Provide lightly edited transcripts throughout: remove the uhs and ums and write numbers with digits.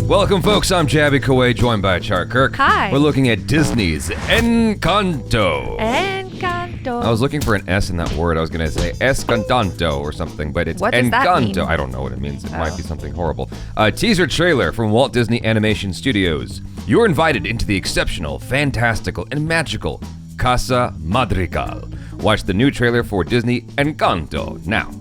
Welcome, folks. I'm Jaby Koay, joined by Achara Kirk. Hi. We're looking at Disney's ENCANTO. ENCANTO. I was looking for an S in that word. I was going to say Escantanto or something, but it's What does that ENCANTO. mean? I don't know what it means. It might be something horrible. A teaser trailer from Walt Disney Animation Studios. You're invited into the exceptional, fantastical, and magical Casa Madrigal. Watch the new trailer for Disney ENCANTO now.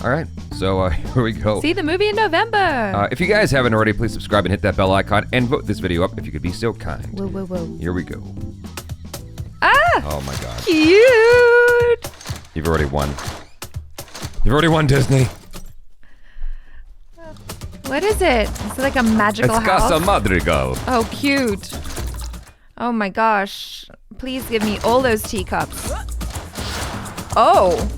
All right, so here we go. See the movie in November. If you guys haven't already, please subscribe and hit that bell icon and vote this video up if you could be so kind. Whoa. Here we go. Ah! Oh my God. Cute! You've already won. You've already won, Disney. What is it? Is it like a magical It's house? Casa Madrigal. Oh, cute. Oh my gosh. Please give me all those teacups. Oh.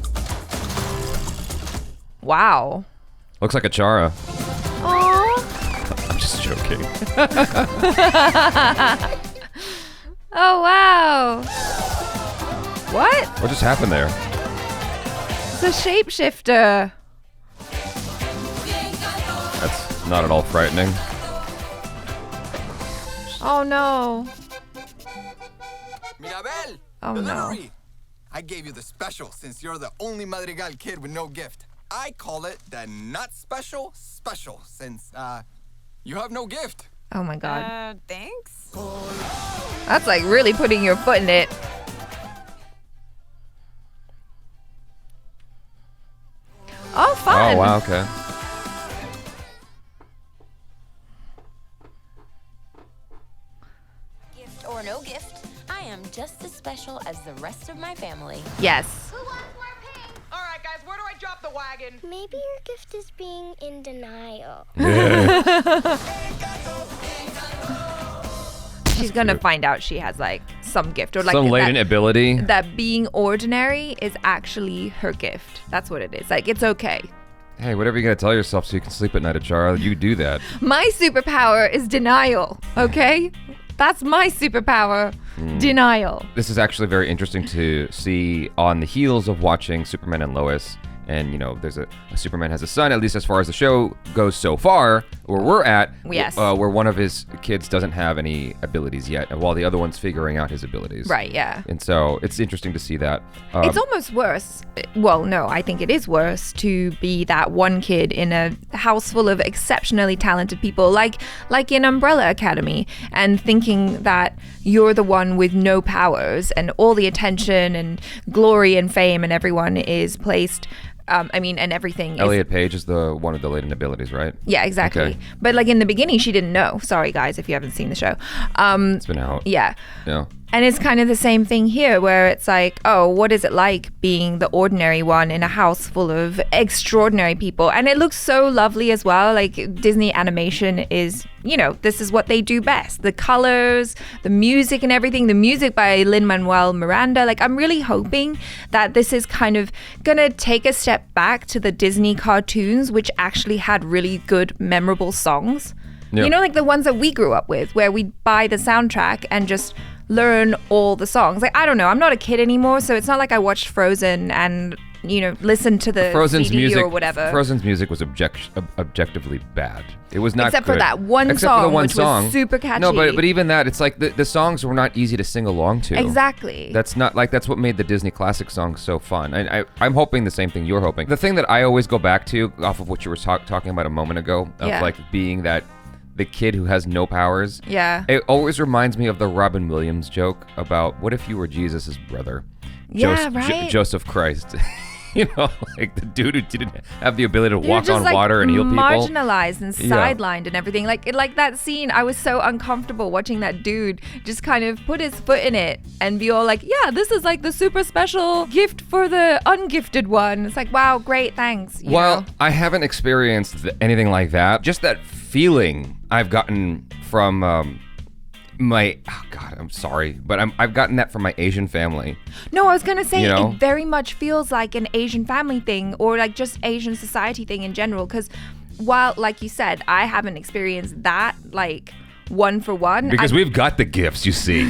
Wow. Looks like Achara. Aww. I'm just joking. Oh, wow. What? What just happened there? It's a shapeshifter. That's not at all frightening. Oh, no. Mirabel! Oh, no. Delivery. I gave you the special since you're the only Madrigal kid with no gift. I call it the not special since, you have no gift. Oh, my God. Thanks. That's like really putting your foot in it. Oh, fun. Oh, wow, okay. Gift or no gift, I am just as special as the rest of my family. Yes. Who wants more pink? All right, guys, where do I drop the wagon? Maybe your gift is being in denial. She's gonna find out she has like some gift or like Some latent ability. that being ordinary is actually her gift. That's what it is. Like, it's okay. Hey, whatever you gotta tell yourself so you can sleep at night, Achara, you do that. My superpower is denial, okay? That's my superpower. Denial. This is actually very interesting to see on the heels of watching Superman and Lois. And, you know, there's a Superman has a son, at least as far as the show goes so far, where we're at, Yes. where one of his kids doesn't have any abilities yet, while the other one's figuring out his abilities. Right, yeah. And so it's interesting to see that. It's almost worse. Well, no, I think it is worse to be that one kid in a house full of exceptionally talented people, like in Umbrella Academy, and thinking that you're the one with no powers and all the attention and glory and fame and everyone is placed. And everything is... Elliot Page is the one with the latent abilities, right? Yeah, exactly. Okay. But like in the beginning, she didn't know. Sorry, guys, if you haven't seen the show. It's been out. Yeah. Yeah. And it's kind of the same thing here where it's like, oh, what is it like being the ordinary one in a house full of extraordinary people? And it looks so lovely as well. Like Disney animation is, you know, this is what they do best. The colors, the music and everything. The music by Lin-Manuel Miranda. Like, I'm really hoping that this is kind of gonna take a step back to the Disney cartoons, which actually had really good, memorable songs. Yeah. You know, like the ones that we grew up with, where we'd buy the soundtrack and just learn all the songs. Like, I don't know, I'm not a kid anymore, so it's not like I watched Frozen and, you know, listened to the Frozen's CD music, or whatever. Frozen's music was objectively bad. It was not Except good. for that one Except for song, the one which song. was super catchy. No, but even that, it's like the songs were not easy to sing along to. Exactly. That's not like that's what made the Disney classic songs so fun. And I'm hoping the same thing you're hoping. The thing that I always go back to, off of what you were talking about a moment ago, of Yeah. like being that the kid who has no powers. Yeah. It always reminds me of the Robin Williams joke about what if you were Jesus's brother? Yeah, right. Joseph Christ. You know, like the dude who didn't have the ability to You're walk just, on like, water and heal people. marginalized and Yeah. sidelined and everything. Like that scene, I was so uncomfortable watching that dude just kind of put his foot in it and be all like, yeah, this is like the super special gift for the ungifted one. It's like, wow, great, thanks. you Well, know? I haven't experienced anything like that. Just that feeling I've gotten from I'm sorry, but I've gotten that from my Asian family. No, I was gonna say You know? it very much feels like an Asian family thing or like just Asian society thing in general. Because while, like you said, I haven't experienced that like one for one. Because we've got the gifts, you see.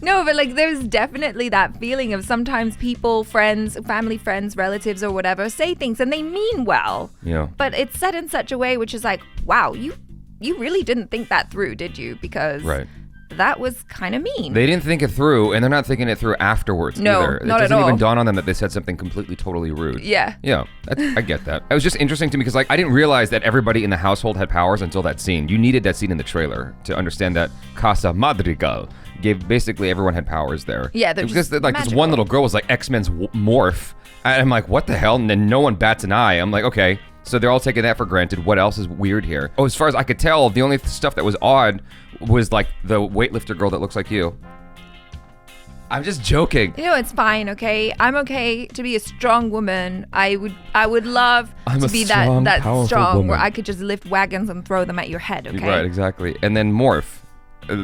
No, but like there's definitely that feeling of sometimes people, friends, family, friends, relatives or whatever say things and they mean well. Yeah. But it's said in such a way which is like, wow, you you really didn't think that through, did you? Because Right. that was kind of mean. They didn't think it through, and they're not thinking it through afterwards No, either. not it at doesn't even all. dawn on them that they said something completely, totally rude. Yeah. Yeah, I get that. It was just interesting to me because, like, I didn't realize that everybody in the household had powers until that scene. You needed that scene in the trailer to understand that Casa Madrigal gave basically everyone had powers there. Yeah, they're because just like this one magical. little girl was like X-Men's morph. And I'm like, what the hell? And then no one bats an eye. I'm like, okay. So they're all taking that for granted. What else is weird here? Oh, as far as I could tell, the only stuff that was odd was like the weightlifter girl that looks like you. I'm just joking. You know, it's fine, okay? I'm okay to be a strong woman. I would love I'm to a be strong, that powerful strong where woman. I could just lift wagons and throw them at your head, okay? Right, exactly. And then morph,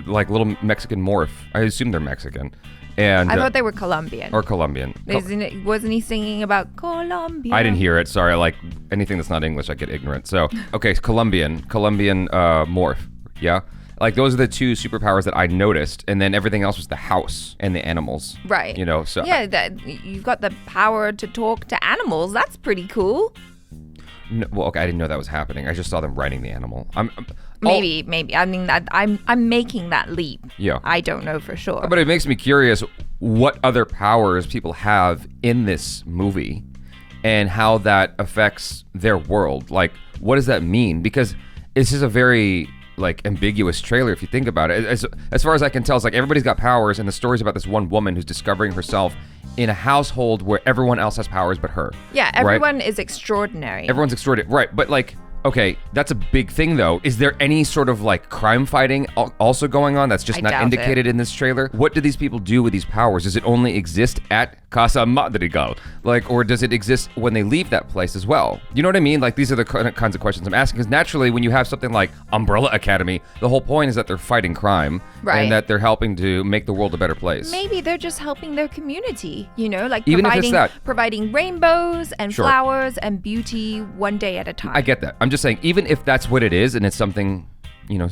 like little Mexican morph. I assume they're Mexican. And I thought they were Colombian. or Colombian. Wasn't he singing about Colombia? I didn't hear it. Sorry. Like anything that's not English, I get ignorant. So, okay, Colombian morph. Yeah. Like those are the two superpowers that I noticed, and then everything else was the house and the animals. Right. You know. So Yeah, you've got the power to talk to animals. That's pretty cool. No, well, okay, I didn't know that was happening. I just saw them riding the animal. Maybe. I mean, I'm making that leap. Yeah. I don't know for sure. But it makes me curious what other powers people have in this movie and how that affects their world. Like, what does that mean? Because this is a very like ambiguous trailer if you think about it. As far as I can tell, it's like everybody's got powers, and the story's about this one woman who's discovering herself in a household where everyone else has powers but her. Yeah, right? everyone is extraordinary. Everyone's extraordinary, right? But like, okay, that's a big thing though. Is there any sort of like crime fighting also going on that's just I not doubt indicated in this trailer? What do these people do with these powers? Does it only exist at Casa Madrigal? Like, or does it exist when they leave that place as well? You know what I mean? Like, these are the kinds of questions I'm asking, because naturally when you have something like Umbrella Academy, the whole point is that they're fighting crime Right. and that they're helping to make the world a better place. Maybe they're just helping their community, you know, like Even if it's providing rainbows and Sure. flowers and beauty one day at a time. I get that. I'm just saying, even if that's what it is and it's something, you know,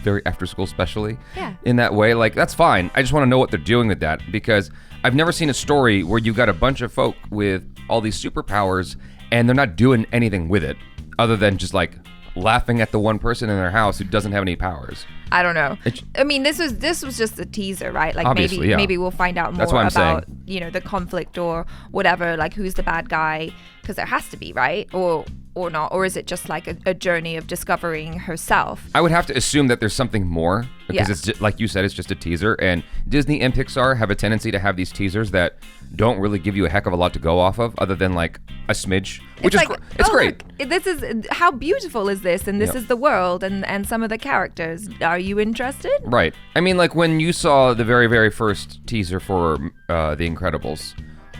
very after school specially Yeah. in that way, like, that's fine. I just want to know what they're doing with that, because I've never seen a story where you've got a bunch of folk with all these superpowers and they're not doing anything with it other than just like laughing at the one person in their house who doesn't have any powers. I don't know. It's- I mean, this was just a teaser, right? Like Obviously, yeah. maybe we'll find out more That's what I'm about saying. you know, the conflict or whatever, like who's the bad guy, because there has to be, right? Or not, or is it just like a journey of discovering herself? I would have to assume that there's something more, because Yeah. it's just, like you said, it's just a teaser, and Disney and Pixar have a tendency to have these teasers that don't really give you a heck of a lot to go off of other than like a smidge, which is like, it's oh, great. Look, this is how beautiful is this, and this Yeah. is the world, and some of the characters. Are you interested? Right. I mean, like when you saw the very, very first teaser for The Incredibles,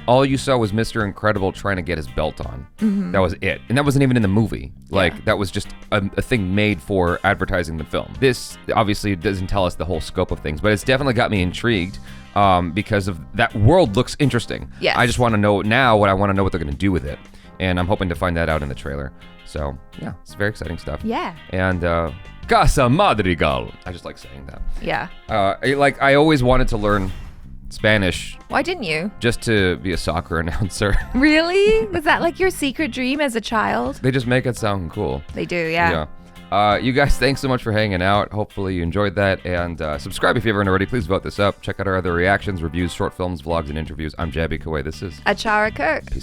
all you saw was Mr. Incredible trying to get his belt on. That was it. And that wasn't even in the movie. Like, Yeah. that was just a thing made for advertising the film. This obviously doesn't tell us the whole scope of things, but it's definitely got me intrigued because of that world looks interesting. Yes. I just want to know now what I want to know what they're going to do with it. And I'm hoping to find that out in the trailer. So, yeah, it's very exciting stuff. Yeah. And Casa Madrigal. I just like saying that. Yeah. I always wanted to learn Spanish Why didn't you? just to be a soccer announcer. Really? Was that like your secret dream as a child? They just make it sound cool. They do, yeah. You guys, thanks so much for hanging out. Hopefully you enjoyed that. And subscribe if you haven't already. Please vote this up. Check out our other reactions, reviews, short films, vlogs, and interviews. I'm Jaby Koay. This is Achara Kirk. Peace out.